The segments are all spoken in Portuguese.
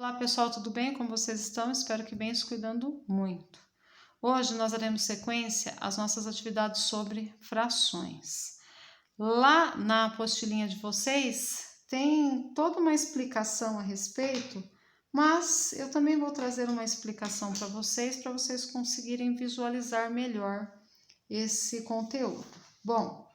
Olá pessoal, tudo bem? Como vocês estão? Espero que bem, se cuidando muito. Hoje nós daremos sequência às nossas atividades sobre frações. Lá na apostilinha de vocês tem toda uma explicação a respeito, mas eu também vou trazer uma explicação para vocês conseguirem visualizar melhor esse conteúdo. Bom,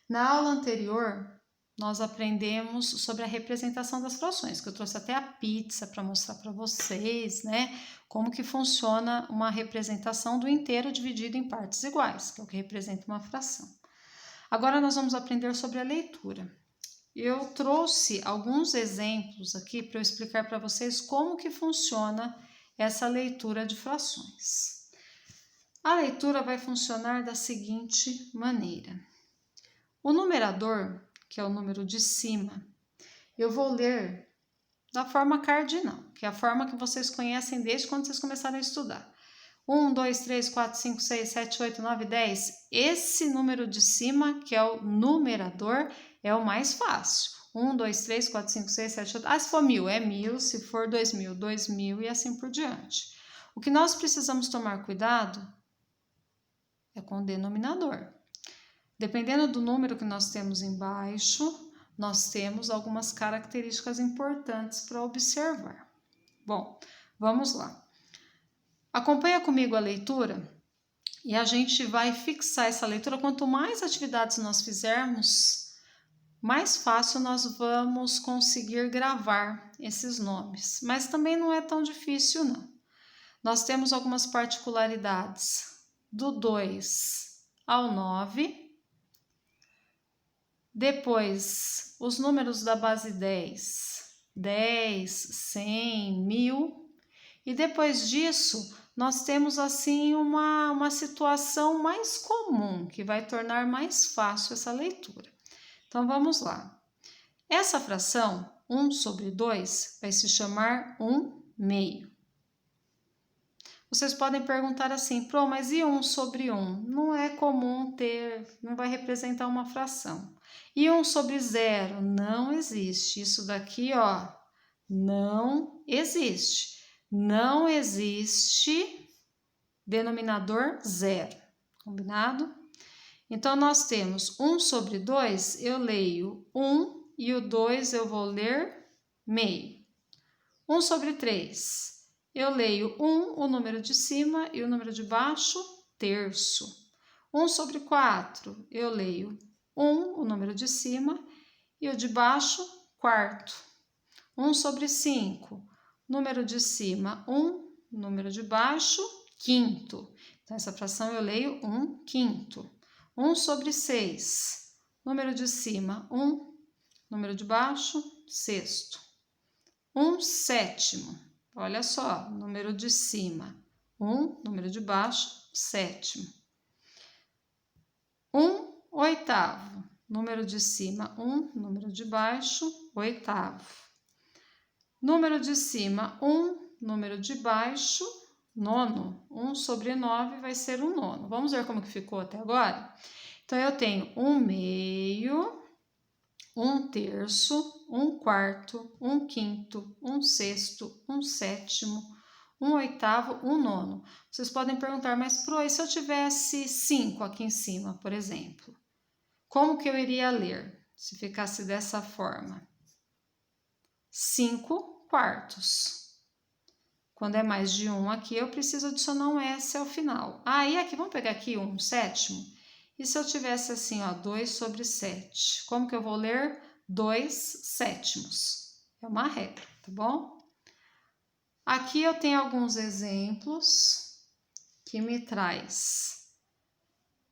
na aula anterior nós aprendemos sobre a representação das frações, que eu trouxe até a pizza para mostrar para vocês, né, como que funciona uma representação do inteiro dividido em partes iguais, que é o que representa uma fração. Agora nós vamos aprender sobre a leitura. Eu trouxe alguns exemplos aqui para eu explicar para vocês como que funciona essa leitura de frações. A leitura vai funcionar da seguinte maneira. O numerador, que é o número de cima, eu vou ler da forma cardinal, que é a forma que vocês conhecem desde quando vocês começaram a estudar. 1, 2, 3, 4, 5, 6, 7, 8, 9, 10. Esse número de cima, que é o numerador, é o mais fácil. 1, 2, 3, 4, 5, 6, 7, 8. Se for 1000, é 1000. Se for 2000, 2000 e assim por diante. O que nós precisamos tomar cuidado é com o denominador. Dependendo do número que nós temos embaixo, nós temos algumas características importantes para observar. Bom, vamos lá. Acompanha comigo a leitura e a gente vai fixar essa leitura. Quanto mais atividades nós fizermos, mais fácil nós vamos conseguir gravar esses nomes. Mas também não é tão difícil, não. Nós temos algumas particularidades do 2 ao 9. Depois, os números da base 10, 10, 100, 1000. E depois disso, nós temos assim uma situação mais comum, que vai tornar mais fácil essa leitura. Então, vamos lá. Essa fração, 1 sobre 2, vai se chamar 1/2. Vocês podem perguntar assim, mas e 1 sobre 1? Não é comum ter, não vai representar uma fração. E 1 sobre 0? Não existe. Isso daqui, ó, não existe. Não existe denominador zero. Combinado? Então, nós temos 1 sobre 2, eu leio 1 e o 2 eu vou ler meio. 1 sobre 3, eu leio 1, o número de cima, e o número de baixo, terço. 1 sobre 4, eu leio 1, o número de cima, e o de baixo, quarto. 1 sobre 5, número de cima, 1, número de baixo, quinto. Então, essa fração eu leio 1/5. 1 sobre 6, número de cima, 1, número de baixo, sexto. 1/7. Olha só, número de cima, 1, número de baixo, sétimo. 1/8. Número de cima, 1, número de baixo, oitavo. Número de cima, 1, número de baixo, nono. 1 sobre 9 vai ser um nono. Vamos ver como que ficou até agora? Então, eu tenho 1/2, 1/3, 1/4, 1/5, 1/6, 1/7, 1/8, 1/9. Vocês podem perguntar, mas e se eu tivesse 5 aqui em cima, por exemplo? Como que eu iria ler se ficasse dessa forma? 5/4. Quando é mais de 1 aqui, eu preciso adicionar um S ao final. E aqui, vamos pegar aqui 1/7? E se eu tivesse assim, ó, 2 sobre 7? Como que eu vou ler? 2/7. É uma regra, tá bom? Aqui eu tenho alguns exemplos que me traz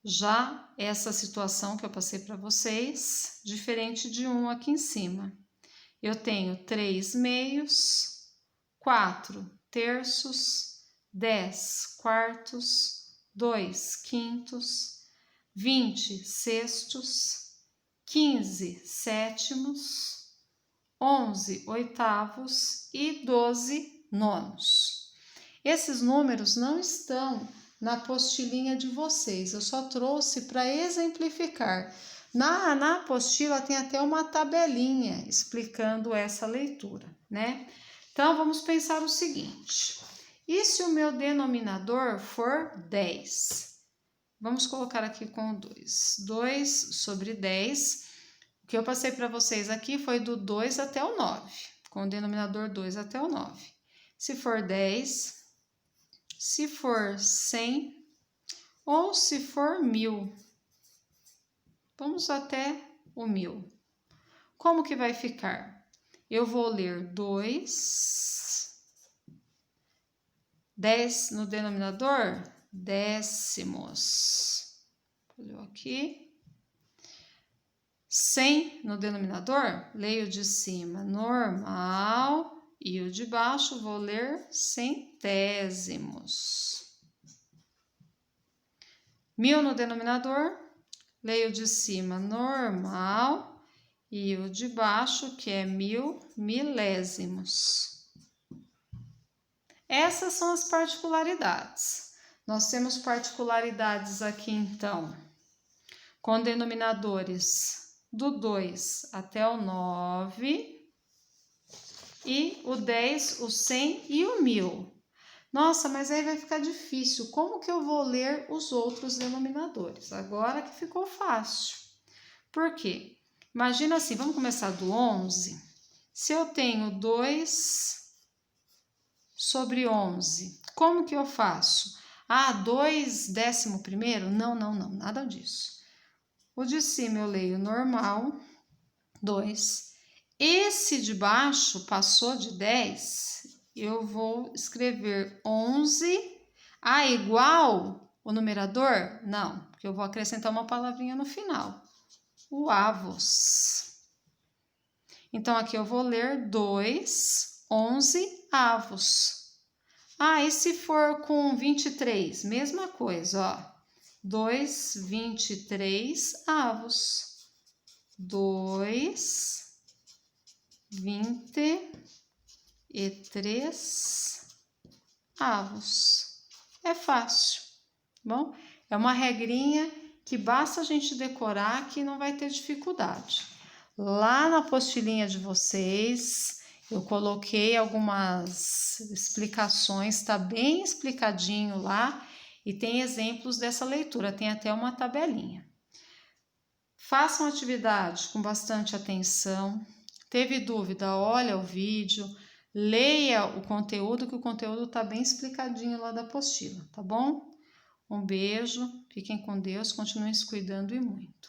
já essa situação que eu passei para vocês, diferente de 1 aqui em cima. Eu tenho 3/2, 4/3, 10/4, 2/5, 20/6, 15/7, 11/8 e 12/9. Esses números não estão na apostilinha de vocês, eu só trouxe para exemplificar. Na apostila tem até uma tabelinha explicando essa leitura, né? Então, vamos pensar o seguinte. E se o meu denominador for 10? Vamos colocar aqui com 2. 2 sobre 10. O que eu passei para vocês aqui foi do 2 até o 9. Com o denominador 2 até o 9. Se for 10, se for 100 ou se for 1000. Vamos até o 1000. Como que vai ficar? Eu vou ler 2, 10 no denominador, décimos. Olhou aqui. 100 no denominador, leio de cima normal e o de baixo vou ler centésimos. 1000 no denominador, leio de cima normal e o de baixo, que é 1000 milésimos. Essas são as particularidades. Nós temos particularidades aqui, então, com denominadores do 2 até o 9, e o 10, o 100 e o 1000. Nossa, mas aí vai ficar difícil. Como que eu vou ler os outros denominadores? Agora que ficou fácil. Por quê? Imagina assim, vamos começar do 11. Se eu tenho 2 sobre 11, como que eu faço? 2 décimo primeiro? Não, nada disso. O de cima eu leio normal, 2. Esse de baixo passou de 10, eu vou escrever 11. Igual o numerador? Não, porque eu vou acrescentar uma palavrinha no final. O avos. Então, aqui eu vou ler 2, 11 avos. E se for com 23? Mesma coisa, ó. 2, 23 avos. 2, 23 avos. É fácil, bom? É uma regrinha que basta a gente decorar que não vai ter dificuldade. Lá na apostilinha de vocês, eu coloquei algumas explicações, tá bem explicadinho lá, e tem exemplos dessa leitura, tem até uma tabelinha. Façam a atividade com bastante atenção. Teve dúvida? Olha o vídeo, leia o conteúdo, que o conteúdo tá bem explicadinho lá da apostila, tá bom? Um beijo, fiquem com Deus, continuem se cuidando e muito.